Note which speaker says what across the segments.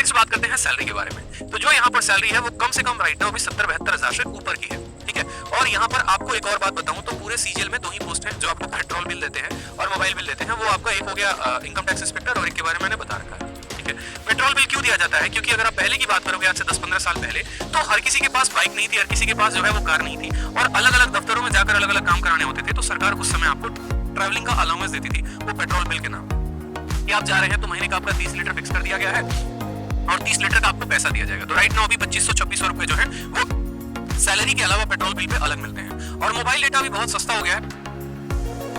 Speaker 1: Next बात करते हैं सैलरी के बारे में। तो जो यहाँ पर सैलरी है वो कम से कम राइट नाउ भी 70-72 हजार से ऊपर की है, ठीक है। और यहाँ पर आपको एक और बात बताऊं तो पूरे सीजीएल में 2 ही पोस्ट है जो आपको पेट्रोल बिल देते हैं और मोबाइल बिल देते हैं। वो आपका एक हो गया इनकम टैक्स इंस्पेक्टर और एक के बारे में मैंने बता रखा है, ठीक है। पेट्रोल बिल क्यों दिया जाता है? क्योंकि अगर आप पहले की बात करोगे आज से 10-15 साल पहले, तो हर किसी के पास बाइक नहीं थी, हर किसी के पास जो है वो कार नहीं थी और अलग अलग दफ्तरों में जाकर अलग अलग काम कराने होते थे। तो सरकार उस समय आपको ट्रैवलिंग का अलाउंस देती थी वो पेट्रोल बिल के नाम कि आप जा रहे हैं तो महीने का आपका 30 लीटर फिक्स कर दिया गया है और 30 लीटर का आपको पैसा दिया जाएगा। तो राइट नाउ अभी 2500-2600 रुपए जो है वो सैलरी के अलावा पेट्रोल बिल पे अलग मिलते हैं। और मोबाइल डेटा भी बहुत सस्ता हो गया है,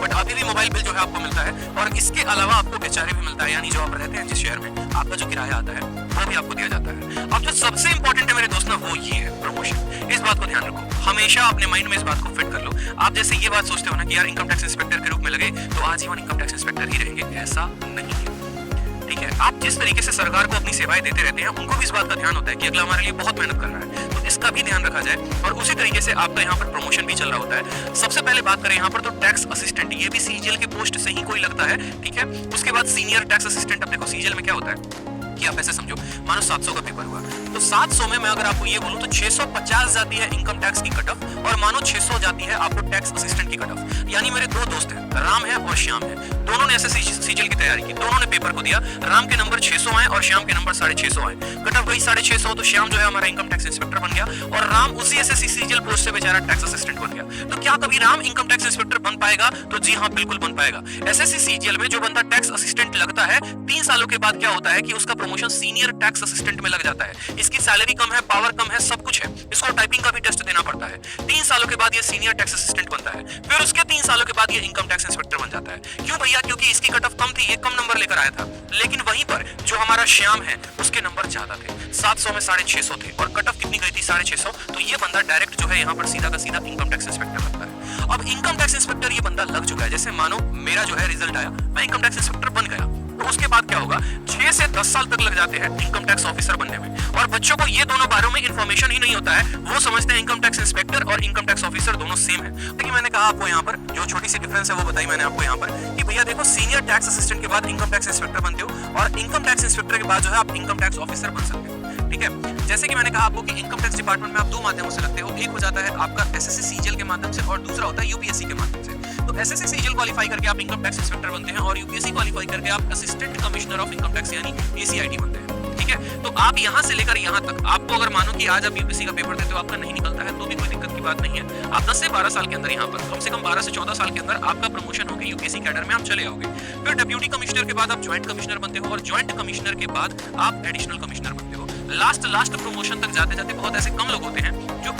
Speaker 1: बट अभी भी मोबाइल बिल जो है आपको मिलता है और इसके अलावा आपको बेचारे भी मिलता है, यानी जो आप रहते हैं जिस शहर में आपका जो किराया आता है वो भी आपको दिया जाता है। अब जो सबसे इंपॉर्टेंट है मेरे दोस्त ना वो ये है प्रमोशन। इस बात को ध्यान रखो, हमेशा अपने माइंड में इस बात को फिट कर लो। आप जैसे ये बात सोचते हो ना कि यार इनकम टैक्स इंस्पेक्टर के रूप में लगे तो आजीवन इनकम टैक्स इंस्पेक्टर ही रहेंगे, ऐसा नहीं है, ठीक है। आप जिस तरीके से सरकार को अपनी सेवाएं देते रहते हैं उनको भी इस बात का ध्यान होता है कि अगला हमारे लिए बहुत मेहनत कर रहा है, तो इसका भी ध्यान रखा जाए और उसी तरीके से आपका यहाँ पर प्रमोशन भी चल रहा होता है। सबसे पहले बात करें यहाँ पर तो टैक्स असिस्टेंट, ये भी सीजीएल के पोस्ट से ही कोई लगता है, ठीक है। उसके बाद सीनियर टैक्स असिस्टेंट। अब देखो सीजीएल में क्या होता है कि आप ऐसे समझो, मानो 700 का पेपर हुआ तो 700 में मैं अगर आपको ये बोलूं तो 650 जाती है इनकम टैक्स की कट ऑफ और मानो 600 जाती है आपको टैक्स असिस्टेंट की कट ऑफ। यानी मेरे 2 दोस्त हैं, राम है और श्याम है, दोनों ने एसएससी सीजीएल की तैयारी की, दोनों ने पेपर को दिया। राम के नंबर 600 आए और श्याम के नंबर 650 आए, कट ऑफ गई 650, तो श्याम जो है हमारा इनकम टैक्स इंस्पेक्टर बन गया और राम उसी एसएससी सीजीएल पोस्ट से बेचारा टैक्स असिस्टेंट बन गया। तो क्या कभी राम इनकम टैक्स इंस्पेक्टर बन पाएगा? तो जी हाँ, बिल्कुल बन पाएगा। एसएससी सीजीएल में जो बंदा टैक्स असिस्टेंट लगता है 3 सालों के बाद क्या होता है कि उसका प्रमोशन सीनियर टैक्स असिस्टेंट में लग जाता है। इसकी सैलरी कम है, पावर कम है, सब कुछ है, इसको टाइपिंग का भी टेस्ट देना पड़ता है। 3 सालों के बाद ये सीनियर टैक्स असिस्टेंट बनता है, फिर उसके 3 सालों के बाद ये इनकम टैक्स इंस्पेक्टर बन जाता है। क्यों भैया? क्योंकि इसकी कट ऑफ कम थी, ये कम नंबर लेकर आया था, लेकिन वहीं पर जो हमारा श्याम है उसके नंबर ज्यादा थे, 700 में 650 थे और कट ऑफ कितनी गई थी? 650। तो ये बंदा डायरेक्ट जो है यहाँ पर सीधा का सीधा इनकम टैक्स इंस्पेक्टर बनता है। अब इनकम टैक्स इंस्पेक्टर ये बंदा लग चुका है, जैसे मानो मेरा जो है रिजल्ट आया, मैं इनकम टैक्स इंस्पेक्टर बन गया, तो उसके बाद क्या होगा? 6 से 10 साल तक लग जाते हैं इनकम टैक्स ऑफिसर बनने में। और बच्चों को ये दोनों बारे में इंफॉर्मेशन ही नहीं होता है, वो समझते हैं इनकम टैक्स इंस्पेक्टर और इनकम टैक्स ऑफिसर दोनों सेम है। लेकिन मैंने कहा आपको यहाँ पर जो छोटी सी डिफरेंस है वो बताई मैंने आपको यहाँ पर कि भैया देखो, सीनियर टैक्स असिस्टेंट के बाद इनकम टैक्स इंस्पेक्टर बनते हो और इनकम टैक्स इंस्पेक्टर के बाद जो है आप इनकम टैक्स ऑफिसर बन सकते हो, ठीक है। जैसे कि मैंने कहा आपको कि इनकम टैक्स डिपार्टमेंट में आप 2 माध्यमों से लगते हो, एक हो जाता है आपका एसएससी सीजीएल के माध्यम से और दूसरा होता है यूपीएससी के माध्यम से। तो एसएससी सीजीएल क्वालीफाई करके आप इनकम टैक्स इंस्पेक्टर बनते हैं और यूपीएससी क्वालीफाई करके आप assistant commissioner of income tax यानी एसीआईटी बनते हैं, ठीक है। तो आप यहाँ से लेकर यहाँ तक, आपको अगर मानो कि आज आप यूपीएससी का पेपर देते हो आपका नहीं निकलता है तो भी कोई दिक्कत की बात नहीं है। आप 10 से 12 साल के अंदर यहाँ पर कम से कम 12 से 14 साल के अंदर आपका प्रमोशन होकर यूपीएससी कैडर में आप चले आओगे। फिर डिप्यूटी कमिश्नर के बाद आप ज्वाइंट कमिश्नर बनते हो और ज्वाइंट कमिश्नर के बाद आप एडिशनल कमिश्नर बनते हो। लास्ट प्रमोशन तक जाते जाते बहुत ऐसे कम लोग होते हैं जो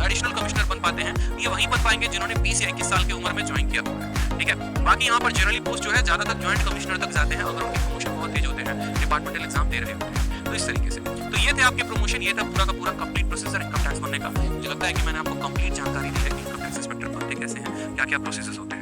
Speaker 1: एडिशनल कमिश्नर बन पाते हैं। ये वहीं बन पाएंगे जिन्होंने 20 या 21 साल की उम्र में ज्वाइन किया हुआ है, ठीक है। बाकी यहाँ पर जनरली पोस्ट जो है ज्यादातर ज्वाइंट कमिश्नर तक जाते हैं अगर उनके प्रमोशन बहुत तेज होते हैं, डिपार्टमेंटल एग्जाम दे रहे होते हैं। तो इस तरीके से तो ये थे आपके प्रमोशन, ये था पूरा का पूरा कंप्लीट प्रोसेसर इनकम टैक्स बनने का। मुझे लगता है कि मैंने आपको कंप्लीट जानकारी दी है कि इनकम टैक्स इंस्पेक्टर बनते कैसे हैं, क्या क्या प्रोसेसेस होते हैं।